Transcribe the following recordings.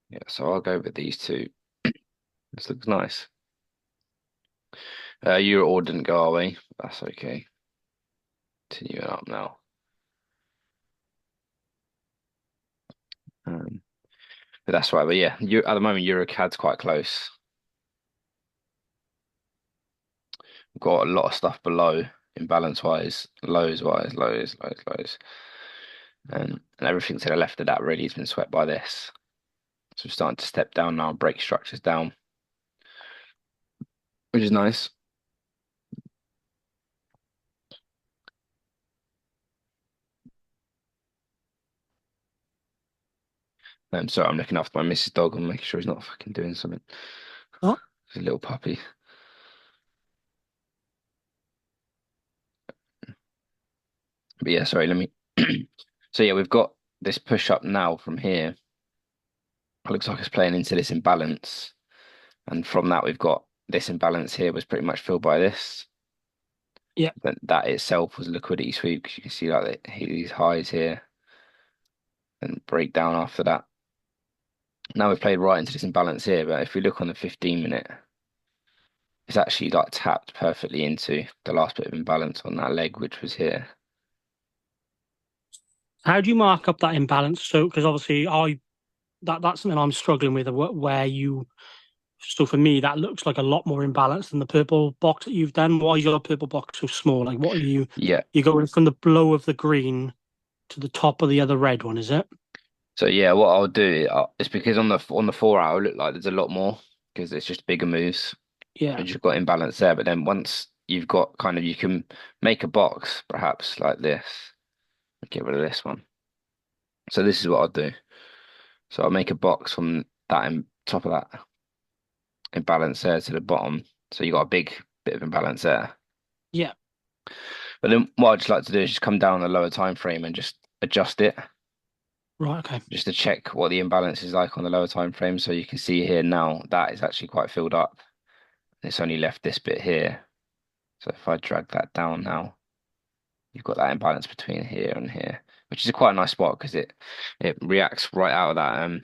Yeah, so I'll go with these two. This looks nice. Euro order didn't go our way. That's okay. Continuing up now. Um, but that's right. But yeah, you at the moment EuroCAD's quite close. We've got a lot of stuff below imbalance wise, lows wise, lows. And everything to the left of that really has been swept by this. So we're starting to step down now, break structures down, which is nice. Sorry, I'm looking after my missus dog and making sure he's not fucking doing something. Oh, He's a little puppy. But yeah, sorry, let me. So yeah, we've got this push up now from here. It looks like it's playing into this imbalance. And from that, we've got this imbalance here was pretty much filled by this. yeah. That itself was a liquidity sweep because you can see like these highs here and break down after that. Now we've played right into this imbalance here, but if we look on the 15-minute, it's actually like tapped perfectly into the last bit of imbalance on that leg, which was here. How do you mark up that imbalance? So, because obviously, that's something I'm struggling with. Where you, so for me, that looks like a lot more imbalanced than the purple box that you've done. Why is your purple box so small? Like, what are you? Yeah. You're going from the below of the green to the top of the other red one, is it? So yeah, what I'll do is because on the 4 hour, look like there's a lot more because it's just bigger moves. Yeah. And you've got imbalance there, but then once you've got kind of you can make a box perhaps like this. Get rid of this one. So this is what I'll do. So I'll make a box from that in top of that imbalance there to the bottom. So you got a big bit of imbalance there. Yeah. But then what I'd just like to do is just come down a lower time frame and just adjust it, Right. Okay. just to check what the imbalance is like on the lower time frame. So you can see here now that is actually quite filled up. It's only left this bit here. So if I drag that down now, you've got that imbalance between here and here, which is quite a nice spot because it reacts right out of that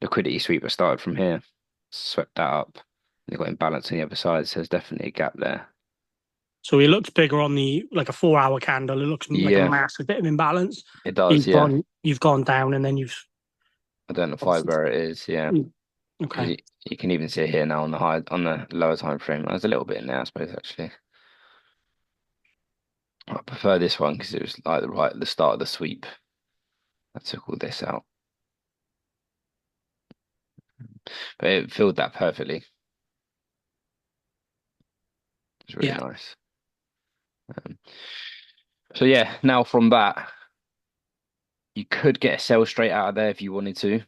liquidity sweep that started from here, swept that up. They've got imbalance on the other side, so there's definitely a gap there. So it looks bigger on the like a 4 hour candle. It looks like a Yeah, massive bit of imbalance. it does. Yeah, You've gone down, and then you've identify obviously. where it is. Yeah, because Okay. you can even see it here now on the high on the lower time frame. There's a little bit in there, I suppose. Actually, I prefer this one because it was like right at the start of the sweep. I took all this out, but it filled that perfectly. It's really Yeah. nice. Um, so yeah, now from that, you could get a sell straight out of there if you wanted to.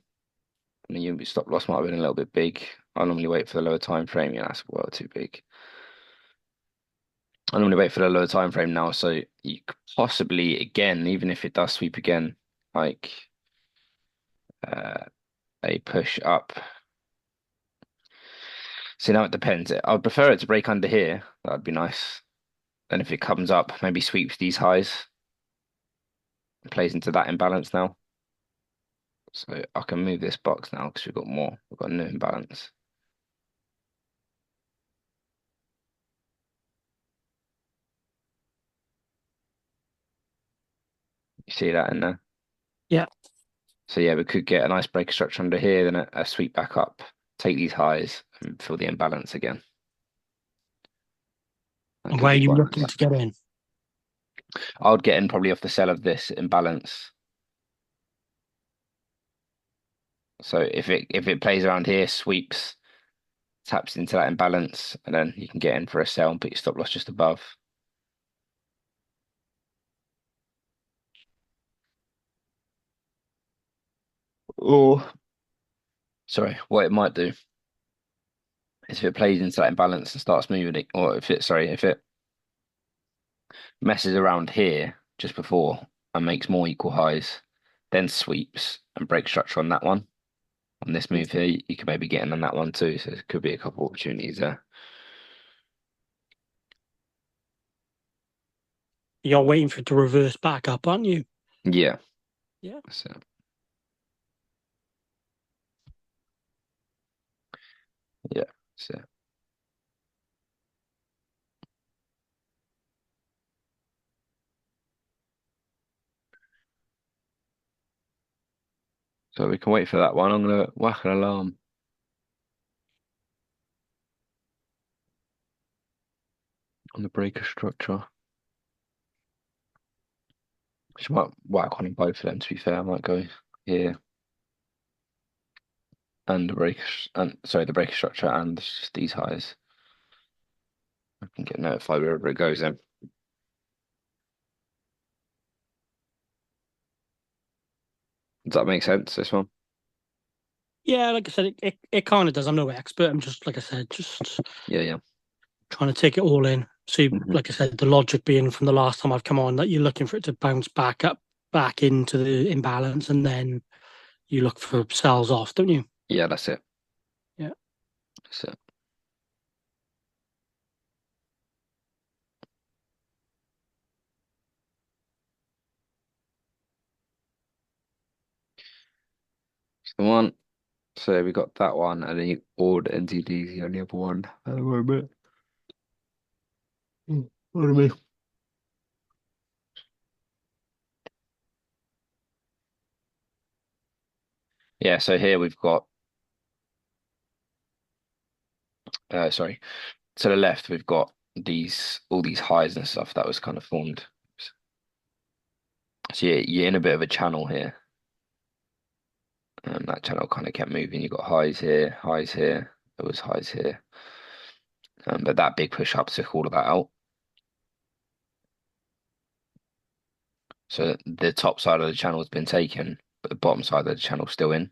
And your stop loss might have been a little bit big. I normally wait for the lower time frame. Yeah, that's well too big. I normally wait for the lower time frame now, so you could possibly again, even if it does sweep again, like uh, a push up. See, now it depends. I would prefer it to break under here. That'd be nice. Then if it comes up, maybe sweeps these highs, plays into that imbalance now. So I can move this box now because we've got more. We've got a new imbalance. You see that in there? Yeah. So yeah, we could get a nice breaker structure under here, then a sweep back up, take these highs and fill the imbalance again. That And could where are be you quite looking nice. to get in? I would get in probably off the sell of this imbalance. So if it plays around here, sweeps, taps into that imbalance, and then you can get in for a sell and put your stop loss just above. Or sorry, what it might do is if it plays into that imbalance and starts moving it, or if it messes around here just before and makes more equal highs, then sweeps and breaks structure on that one. On this move here, you could maybe get in on that one too. So there could be a couple of opportunities there. You're waiting for it to reverse back up, aren't you? Yeah. Yeah. So Yeah. So, so we can wait for that one. I'm gonna whack an alarm on the breaker structure. She might whack one on both of them, to be fair. I might go here and the breaker, and sorry, the breaker structure and just these highs. I can get notified wherever it goes then. Does that make sense, this one? Yeah, like I said, it kind of does. I'm no expert. I'm just, like I said, just Yeah, yeah. trying to take it all in. See, Hmm. like I said, the logic being from the last time I've come on that you're looking for it to bounce back up, back into the imbalance, and then you look for sells off, don't you? Yeah, that's it. Yeah. That's it. It's the one. So we got that one, and then you ordered NTD, the only other one at the moment. What do you mean? Yeah, so here we've got, sorry, to the left we've got all these highs and stuff that was kind of formed. So you're in a bit of a channel here, and that channel kind of kept moving. You got highs here, there was highs here, but that big push up took all of that out. So the top side of the channel has been taken, but the bottom side of the channel's still in.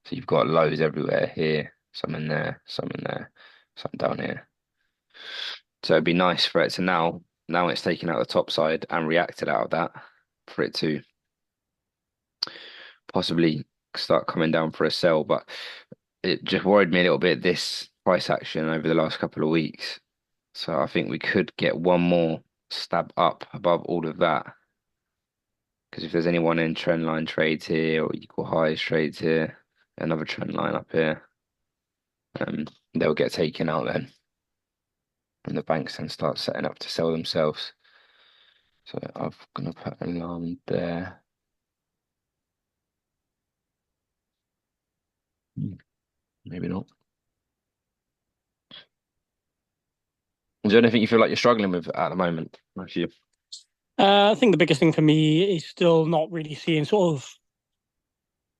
So you've got lows everywhere here, some in there, some in there, some down here. So it'd be nice for it to now it's taken out the top side and reacted out of that, for it to possibly start coming down for a sell. But it just worried me a little bit, this price action over the last couple of weeks. So I think we could get one more stab up above all of that. Because if there's anyone in trend line trades here or equal highs trades here, another trend line up here, they'll get taken out then. And the banks then start setting up to sell themselves. So I'm gonna put an alarm there. Maybe not. Is there anything you feel like you're struggling with at the moment, Matthew? I think the biggest thing for me is still not really seeing sort of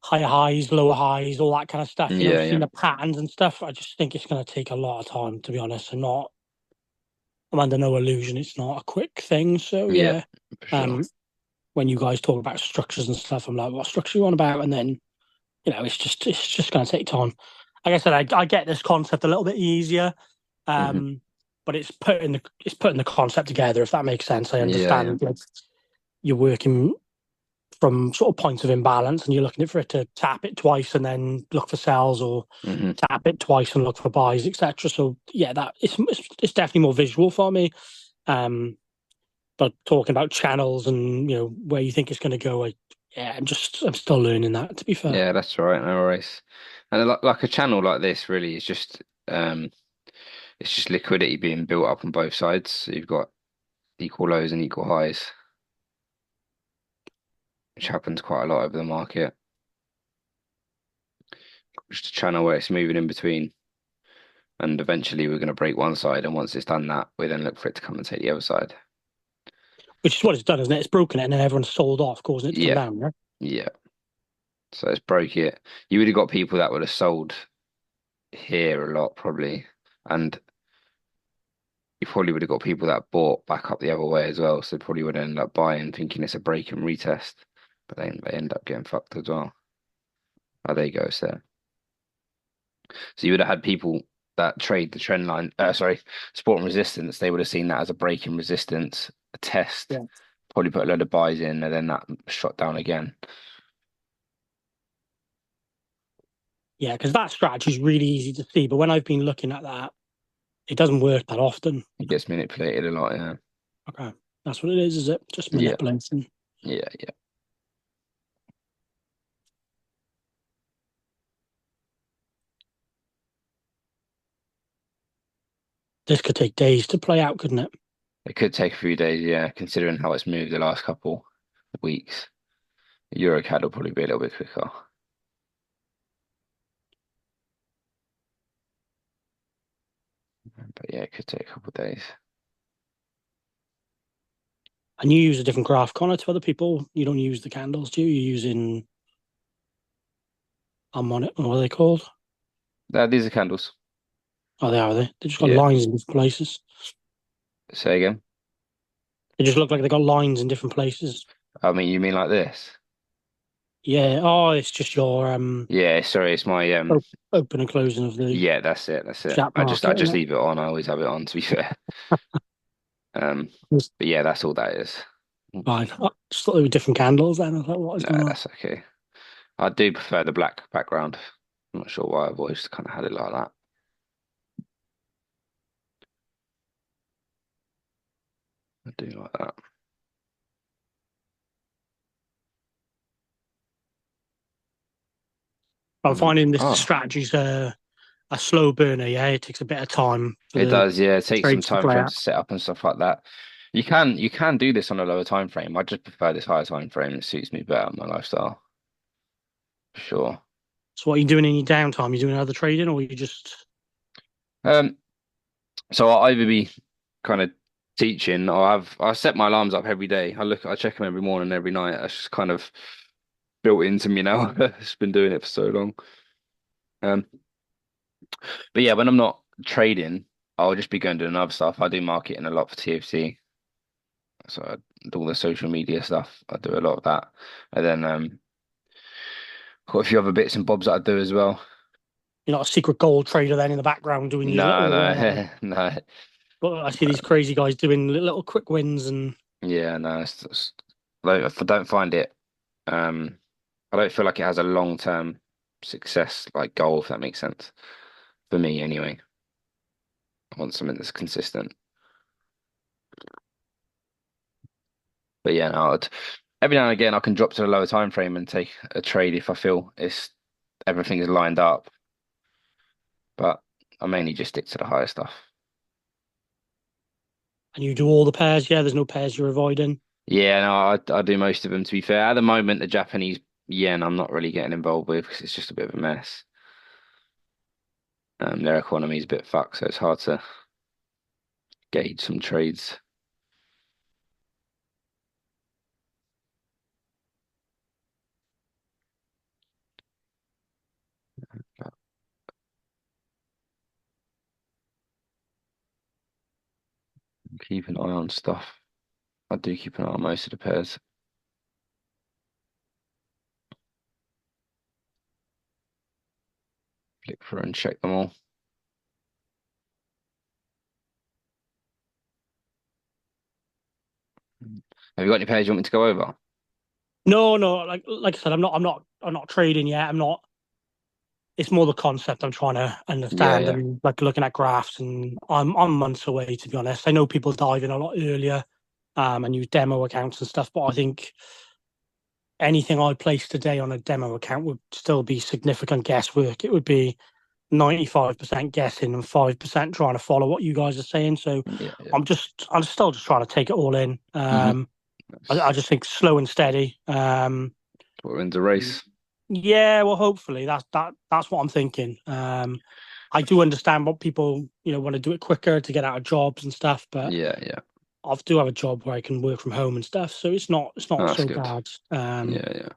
higher highs, lower highs, all that kind of stuff. You know, Yeah, seeing yeah, the patterns and stuff. I just think it's going to take a lot of time, to be honest. I'm under no illusion it's not a quick thing. So yeah, yeah, for sure. um, when you guys talk about structures and stuff, I'm like, what structure you on about? And then it's just going to take time. Like I said, I get this concept a little bit easier, Hmm. um, but it's putting the concept together. If that makes sense, I Yeah, yeah. understand. Like, you're working from sort of points of imbalance, and you're looking for it to tap it twice and then look for sells, or Hmm. tap it twice and look for buys, etc. So yeah, that it's definitely more visual for me. Um, but talking about channels and where you think it's going to go, yeah, I'm still learning that. To be fair, Yeah, that's all right. No worries. And like a channel like this, really, it's just liquidity being built up on both sides. So you've got equal lows and equal highs, which happens quite a lot over the market. Just a channel where it's moving in between, and eventually we're going to break one side, and once it's done that, we then look for it to come and take the other side. which is what it's done, isn't it? It's broken it, and then everyone's sold off, causing it to come Yeah, down. Yeah. yeah. So it's broke it. You would have got people that would have sold here a lot probably, and you probably would have got people that bought back up the other way as well. So they probably would end up buying, thinking it's a break and retest, but then they end up getting fucked as well. Oh, there you go, so. So you would have had people that trade the trend line, sorry, support and resistance. They would have seen that as a break in resistance, a test, Yeah. probably put a load of buys in, and then that shot down again. Yeah, because that strategy is really easy to see, but when I've been looking at that, it doesn't work that often. It gets manipulated a lot, yeah. Okay, that's what it is it? Just Yeah, manipulation. yeah, yeah. this could take days to play out, couldn't it? It could take a few days, yeah, considering how it's moved the last couple of weeks. EuroCAD will probably be a little bit quicker. But yeah, it could take a couple of days. And you use a different graph, Connor, to other people. You don't use the candles, do you? You're using what are they called? These are candles. Oh, they are they? They just got Yeah. lines in different places. Say again. They just look like they got lines in different places. I mean, you mean like this? Yeah. Oh, it's just your Yeah, sorry, it's my open and closing of the yeah, that's it, that's it. chat I market, just isn't leave it on. I always have it on, to be fair. Um, it? but yeah, that's all that is. Fine. I just thought they were different candles then. I thought, what is No, going on? that's okay. I do prefer the black background. I'm not sure why I've always kind of had it like that. I do like that. I'm finding this the Oh, strategy's a slow burner, yeah. It takes a bit of time for it the does, yeah. It takes some trades to time play for him out. to set up and stuff like that. You can do this on a lower time frame. I just prefer this higher time frame. It suits me better, my lifestyle, for sure. So what are you doing in your downtime? You doing other trading or you just Um, so I'll either be kind of teaching or I set my alarms up every day. I check them every morning, every night. That's just kind of built into me now. It's been doing it for so long. Um, but yeah, when I'm not trading, I'll just be going doing other stuff. I do marketing a lot for TFC, so I do all the social media stuff. I do a lot of that, and then got a few other bits and bobs that I do as well. you're not a secret gold trader then in the background doing your No, little no, no. but I see these crazy guys doing little quick wins and Yeah, no. Like, if I don't find it, um, I don't feel like it has a long-term success like goal, if that makes sense. For me, anyway. I want something that's consistent. But yeah, no, every now and again I can drop to the lower time frame and take a trade if I feel it's everything is lined up. But I mainly just stick to the higher stuff. you do all the pairs, yeah, there's no pairs you're avoiding. Yeah, no, I do most of them to be fair. At the moment, the Japanese yen I'm not really getting involved with because it's just a bit of a mess. Their economy is a bit fucked, so it's hard to gauge some trades. But keep an eye on stuff. I do keep an eye on most of the pairs. Flick through and check them all. Have you got any pairs you want me to go over? No, no, like I said, I'm not trading yet. I'm not it's more the concept I'm trying to Yeah, understand yeah, and like looking at graphs and I'm months away to be honest. I know people dive in a lot earlier and use demo accounts and stuff, but I think anything I place today on a demo account would still be significant guesswork. It would be 95% guessing and 5% trying to follow what you guys are saying. So yeah, yeah. I'm still just trying to take it all in. Hmm. I just think slow and steady. We're in the race. Yeah, well, hopefully that's what I'm thinking. I do understand what people want to do it quicker to get out of jobs and stuff, but Yeah, yeah. I do have a job where I can work from home and stuff, so it's Oh, not that's so good. bad. Yeah, yeah.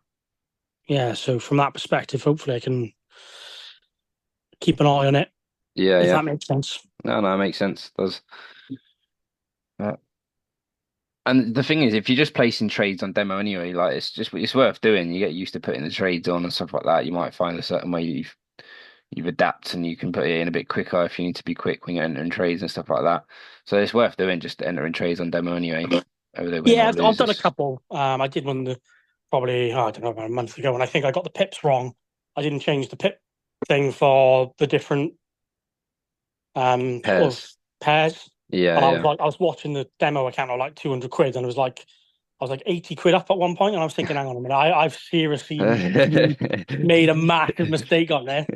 Yeah, so from that perspective, hopefully I can keep an eye on it Yeah, if yeah. that makes sense. No, no, it makes sense. It does. Uh, and the thing is, if you're just placing trades on demo anyway, like it's worth doing. You get used to putting the trades on and stuff like that. You might find a certain way you've adapted and you can put it in a bit quicker if you need to be quick when you're entering trades and stuff like that. So it's worth doing just entering trades on demo anyway, whether they win Yeah, or I've lose. done a couple. I did one probably I don't know about a month ago, and I think I got the pips wrong. I didn't change the pip thing for the different sort of Pairs. pairs. Yeah, And yeah. I was watching the demo account of like 200 quid, and it was like, I was like 80 quid up at one point, and I was thinking, hang on a minute, I've seriously made a massive mistake on this.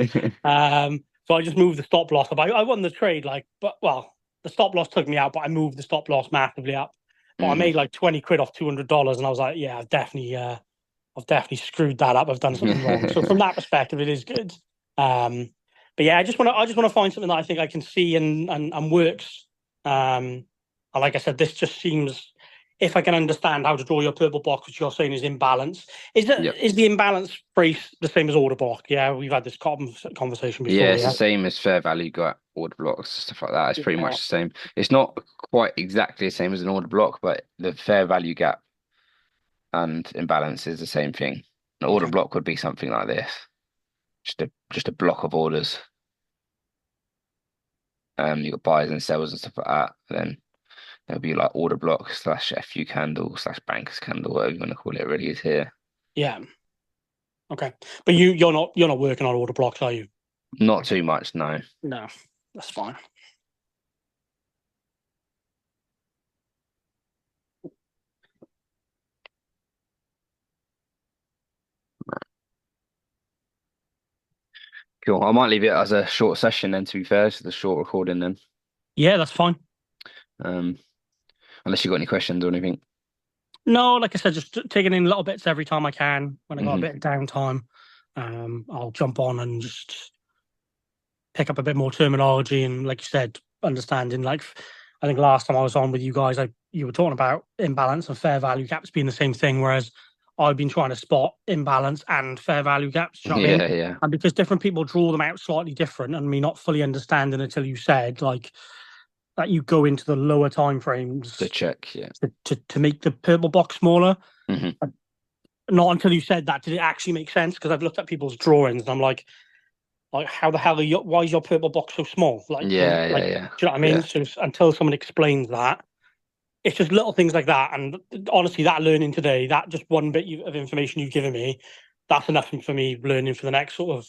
So I just moved the stop loss up. I won the trade, like, but well, the stop loss took me out, but I moved the stop loss massively up. But I Hmm. made like 20 quid off $200, and I was like, yeah, I've definitely screwed that up. I've done something wrong. So from that perspective, it is good. Um, but yeah, I just want to find something that I think I can see and works. And like I said, this just seems, if I can understand how to draw your purple box, which you're saying is imbalance. Yep. Is the imbalance phrase the same as order block? Yeah, we've had this conversation Yeah, before. it's the Yeah. same as fair value gap, order blocks, stuff like that. It's pretty much Yeah. the same. It's not quite exactly the same as an order block, but the fair value gap and imbalance is the same thing. An order Okay. block would be something like this, just a block of orders. You got buyers and sellers and stuff like that. Then there'll be like order block slash FU candle slash bankers candle, whatever you want to call it. Really is here. Yeah. Okay. But you're not working on order blocks, are you? Not too much, no. No, that's fine. Cool. I might leave it as a short session then. To be fair, it's a short recording then. Yeah, that's fine. Um, Unless you got any questions or anything. No, like I said, just taking in little bits every time I can. When I got a Hmm. bit of downtime, I'll jump on and just pick up a bit more terminology and, like you said, understanding. Like, I think last time I was on with you guys, you were talking about imbalance and fair value gaps being the same thing, whereas I've been trying to spot imbalance and fair value gaps. Do you know what I mean? Yeah, yeah. And because different people draw them out slightly different, and me not fully understanding until you said like that you go into the lower time To frames check, yeah. to make the purple box smaller. Hmm. Not until you said that did it actually make sense, because I've looked at people's drawings and I'm like how the hell why is your purple box so small? Yeah, yeah, Like, yeah. do you know what I mean? Yeah. So until someone explains that, it's just little things like that. And honestly, that learning today, that just one bit of information you've given me, that's enough for me learning for the next sort of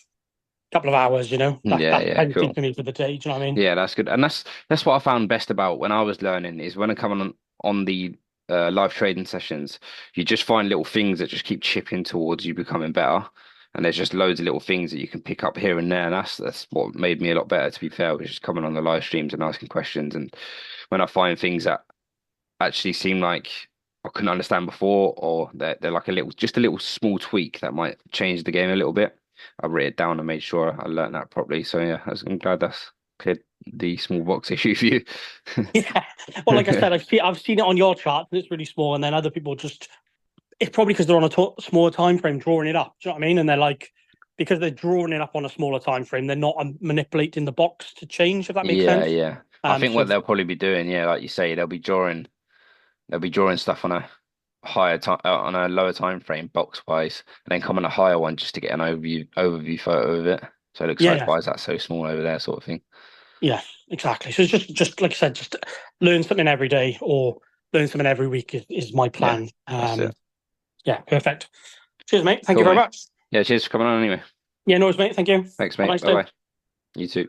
couple of hours. You know, Yeah, that's yeah, plenty cool. for me for the day. Do you know what I mean? Yeah, that's good. And that's what I found best about when I was learning is when I come on the live trading sessions, you just find little things that just keep chipping towards you becoming better. And there's just loads of little things that you can pick up here and there. And that's what made me a lot better, to be fair, was just coming on the live streams and asking questions. And when I find things that actually seem like I couldn't understand before, or they're like just a little small tweak that might change the game a little bit. I wrote it down and made sure I learned that properly. So yeah, I'm glad that's cleared the small box issue for you. Yeah. Well, like I said, I've seen it on your chart and it's really small, and then other people just it's probably because they're on a smaller time frame drawing it up. Do you know what I mean? And they're like, because they're drawing it up on a smaller time frame, they're not manipulating the box to change. If that makes Yeah, sense. yeah. I think So what they'll probably be doing, yeah, like you say, they'll be drawing stuff on a higher time on a lower time frame box wise, and then come on a higher one just to get an overview photo of it. So it looks yeah, like yeah, why is that so small over there, sort of thing. yeah, exactly. So it's just like I said, just learn something every day or learn something every week is my Yeah, plan. that's it. Yeah, perfect. Cheers, mate. Thank you Cool, very mate. much. Yeah, cheers for coming on anyway. Yeah, no worries, mate. Thank you. Have Thanks, a mate. nice Bye day. bye. You too.